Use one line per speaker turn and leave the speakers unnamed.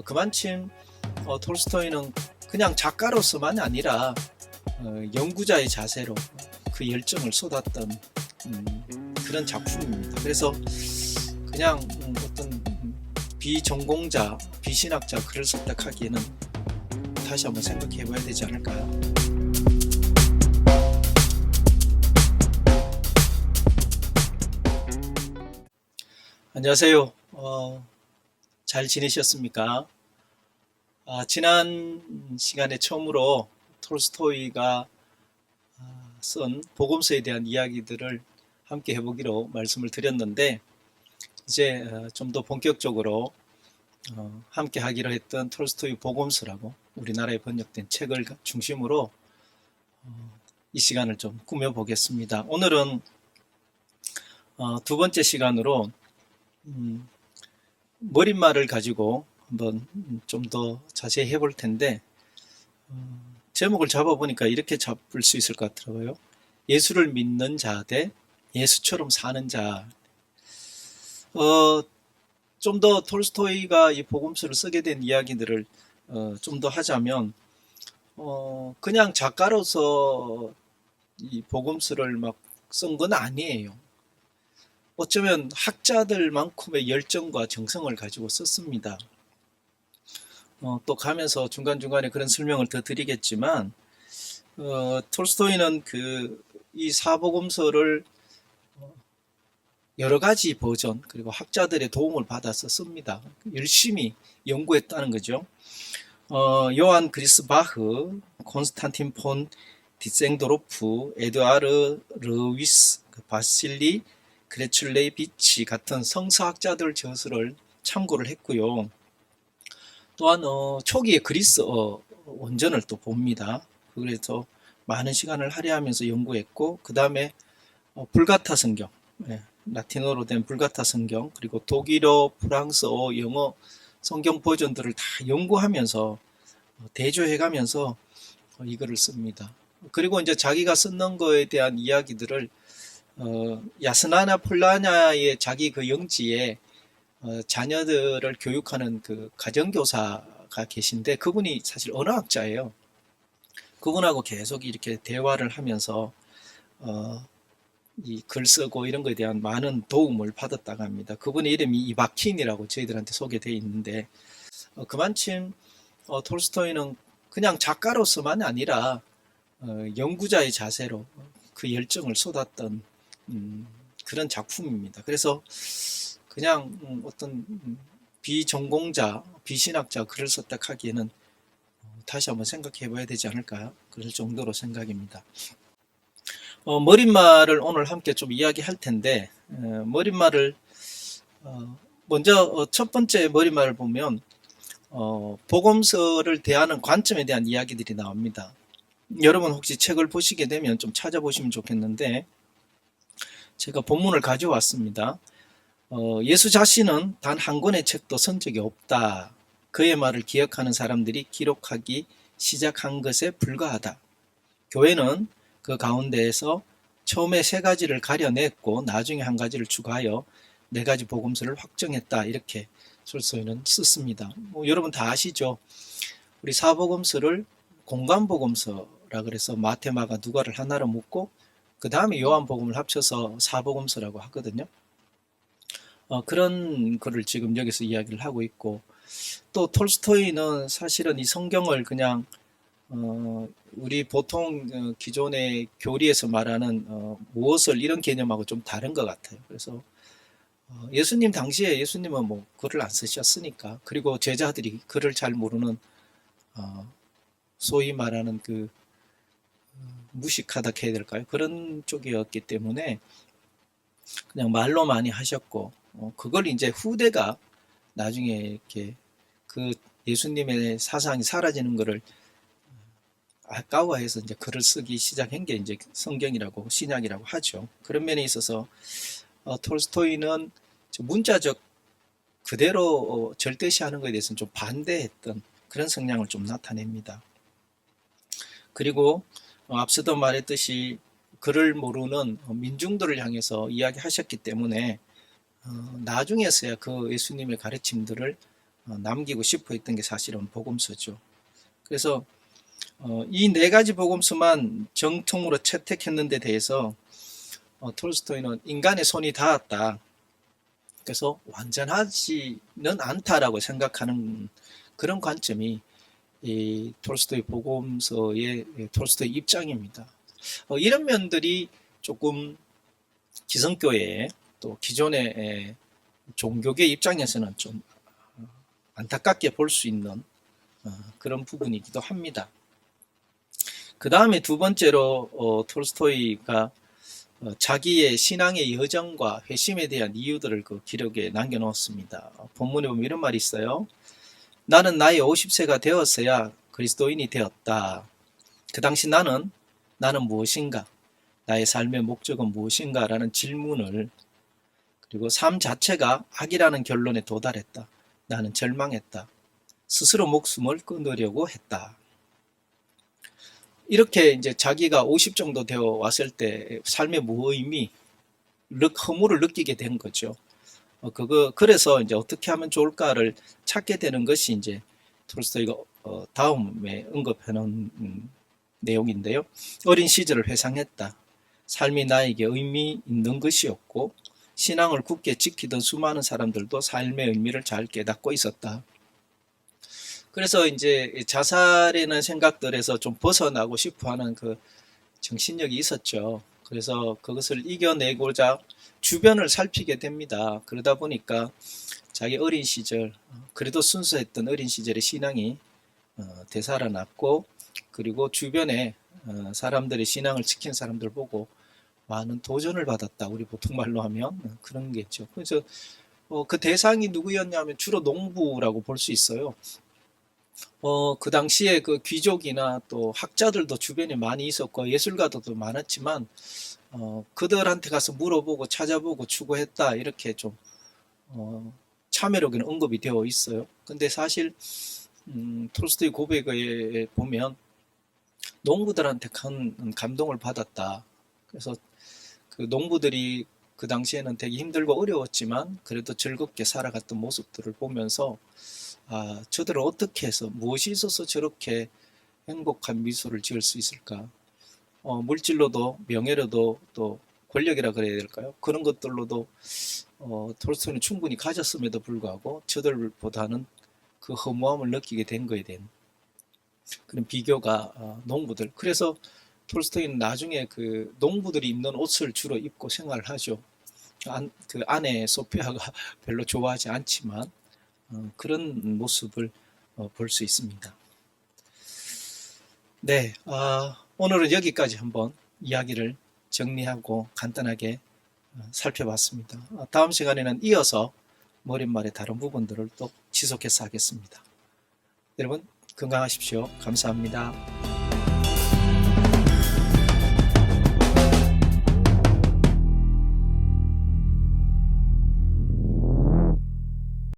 그만큼 톨스토이는 그냥 작가로서만 아니라 연구자의 자세로 그 열정을 쏟았던 그런 작품입니다. 그래서 그냥 어떤 비전공자, 비신학자 글을 썼다 하기에는 다시 한번 생각해 봐야 되지 않을까요? 안녕하세요. 잘 지내셨습니까? 지난 시간에 처음으로 톨스토이가 쓴 복음서에 대한 이야기들을 함께 해보기로 말씀을 드렸는데, 이제 좀 더 본격적으로 함께 하기로 했던 톨스토이 복음서라고 우리나라에 번역된 책을 중심으로 이 시간을 좀 꾸며보겠습니다. 오늘은 두 번째 시간으로 머릿말을 가지고 한번 좀 더 자세히 해볼 텐데, 제목을 잡아보니까 이렇게 잡을 수 있을 것 같더라고요. 예수를 믿는 자 대 예수처럼 사는 자. 좀 더 톨스토이가 이 복음서를 쓰게 된 이야기들을 좀 더 하자면, 그냥 작가로서 이 복음서를 막 쓴 건 아니에요. 어쩌면 학자들만큼의 열정과 정성을 가지고 썼습니다. 또 가면서 중간중간에 그런 설명을 더 드리겠지만, 톨스토이는 이 사복음서를 여러 가지 버전, 그리고 학자들의 도움을 받아서 씁니다. 열심히 연구했다는 거죠. 요한 그리스 바흐, 콘스탄틴 폰 디생도로프, 에드아르 르위스, 바실리 그레출레비치 같은 성서학자들 저서를 참고를 했고요. 또한 초기의 그리스어 원전을 또 봅니다. 그래서 많은 시간을 할애하면서 연구했고, 그 다음에 불가타 성경, 라틴어로 된 불가타 성경, 그리고 독일어, 프랑스어, 영어 성경 버전들을 다 연구하면서 대조해가면서 이거를 씁니다. 그리고 이제 자기가 쓰는 거에 대한 이야기들을 야스나나 폴라냐의 자기 그 영지에 자녀들을 교육하는 그 가정교사가 계신데, 그분이 사실 언어학자예요. 그분하고 계속 이렇게 대화를 하면서 이 글 쓰고 이런 거에 대한 많은 도움을 받았다고 합니다. 그분의 이름이 이바킨이라고 저희들한테 소개되어 있는데, 그만큼 톨스토이는 그냥 작가로서만 아니라 연구자의 자세로 그 열정을 쏟았던 그런 작품입니다. 그래서 그냥 어떤 비전공자, 비신학자 글을 썼다 하기에는 다시 한번 생각해 봐야 되지 않을까, 그럴 정도로 생각입니다. 머릿말을 오늘 함께 좀 이야기할 텐데, 머릿말을 먼저 첫 번째 머릿말을 보면 복음서를 대하는 관점에 대한 이야기들이 나옵니다. 여러분 혹시 책을 보시게 되면 좀 찾아보시면 좋겠는데, 제가 본문을 가져왔습니다. 예수 자신은 단 한 권의 책도 쓴 적이 없다. 그의 말을 기억하는 사람들이 기록하기 시작한 것에 불과하다. 교회는 그 가운데에서 처음에 세 가지를 가려냈고 나중에 한 가지를 추가하여 네 가지 복음서를 확정했다. 이렇게 톨스토이는 썼습니다. 여러분 다 아시죠? 우리 사복음서를 공관복음서라 그래서 마태, 마가, 누가를 하나로 묶고 그 다음에 요한복음을 합쳐서 사복음서라고 하거든요. 그런 거를 지금 여기서 이야기를 하고 있고, 또 톨스토이는 사실은 이 성경을 그냥 우리 보통 기존의 교리에서 말하는 무엇을 이런 개념하고 좀 다른 것 같아요. 그래서 예수님 당시에 예수님은 뭐 글을 안 쓰셨으니까, 그리고 제자들이 글을 잘 모르는 소위 말하는 그 무식하다 해야 될까요? 그런 쪽이었기 때문에 그냥 말로 많이 하셨고, 그걸 이제 후대가 나중에 이렇게 그 예수님의 사상이 사라지는 것을 아까워해서 이제 글을 쓰기 시작한 게 이제 성경이라고 신약이라고 하죠. 그런 면에 있어서 톨스토이는 문자적 그대로 절대시하는 것에 대해서는 좀 반대했던 그런 성향을 좀 나타냅니다. 그리고 앞서도 말했듯이 글을 모르는 민중들을 향해서 이야기하셨기 때문에 나중에서야 그 예수님의 가르침들을 남기고 싶어 했던 게 사실은 복음서죠. 그래서 이 네 가지 복음서만 정통으로 채택했는 데 대해서 톨스토이는 인간의 손이 닿았다. 그래서 완전하지는 않다라고 생각하는 그런 관점이 이 톨스토이 복음서의 톨스토이 입장입니다. 이런 면들이 조금 기성교회 또 기존의 종교계 입장에서는 좀 안타깝게 볼 수 있는 그런 부분이기도 합니다. 그 다음에 두 번째로 톨스토이가 자기의 신앙의 여정과 회심에 대한 이유들을 그 기록에 남겨놓았습니다. 본문에 보면 이런 말이 있어요. 나는 나이 50세가 되었어야 그리스도인이 되었다. 그 당시 나는 무엇인가? 나의 삶의 목적은 무엇인가? 라는 질문을, 그리고 삶 자체가 악이라는 결론에 도달했다. 나는 절망했다. 스스로 목숨을 끊으려고 했다. 이렇게 이제 자기가 50 정도 되어 왔을 때 삶의 무의미, 허무를 느끼게 된 거죠. 그래서 이제 어떻게 하면 좋을까를 찾게 되는 것이 이제 톨스토이가 다음에 언급하는 내용인데요. 어린 시절을 회상했다. 삶이 나에게 의미 있는 것이었고 신앙을 굳게 지키던 수많은 사람들도 삶의 의미를 잘 깨닫고 있었다. 그래서 이제 자살이라는 생각들에서 좀 벗어나고 싶어하는 그 정신력이 있었죠. 그래서 그것을 이겨내고자 주변을 살피게 됩니다. 그러다 보니까 자기 어린 시절, 그래도 순수했던 어린 시절의 신앙이 되살아났고, 그리고 주변에 사람들의 신앙을 지킨 사람들 보고 많은 도전을 받았다. 우리 보통 말로 하면 그런 게 있죠. 그래서 그 대상이 누구였냐면 주로 농부라고 볼 수 있어요. 그 당시에 그 귀족이나 또 학자들도 주변에 많이 있었고 예술가들도 많았지만 그들한테 가서 물어보고 찾아보고 추구했다, 이렇게 좀 참여록에는 언급이 되어 있어요. 근데 사실 톨스토이 고백에 보면 농부들한테 큰 감동을 받았다. 그래서 그 농부들이 그 당시에는 되게 힘들고 어려웠지만 그래도 즐겁게 살아갔던 모습들을 보면서 저들은 어떻게 해서, 무엇이 있어서 저렇게 행복한 미소를 지을 수 있을까? 물질로도 명예로도 또 권력이라 그래야 될까요? 그런 것들로도 톨스토이는 충분히 가졌음에도 불구하고 저들보다는 그 허무함을 느끼게 된 거에 대한 그런 비교가 농부들. 그래서 톨스토이는 나중에 그 농부들이 입는 옷을 주로 입고 생활을 하죠. 그 아내 소피아가 별로 좋아하지 않지만 그런 모습을 볼 수 있습니다. 네, 오늘은 여기까지 한번 이야기를 정리하고 간단하게 살펴봤습니다. 다음 시간에는 이어서 머릿말의 다른 부분들을 또 지속해서 하겠습니다. 여러분 건강하십시오. 감사합니다.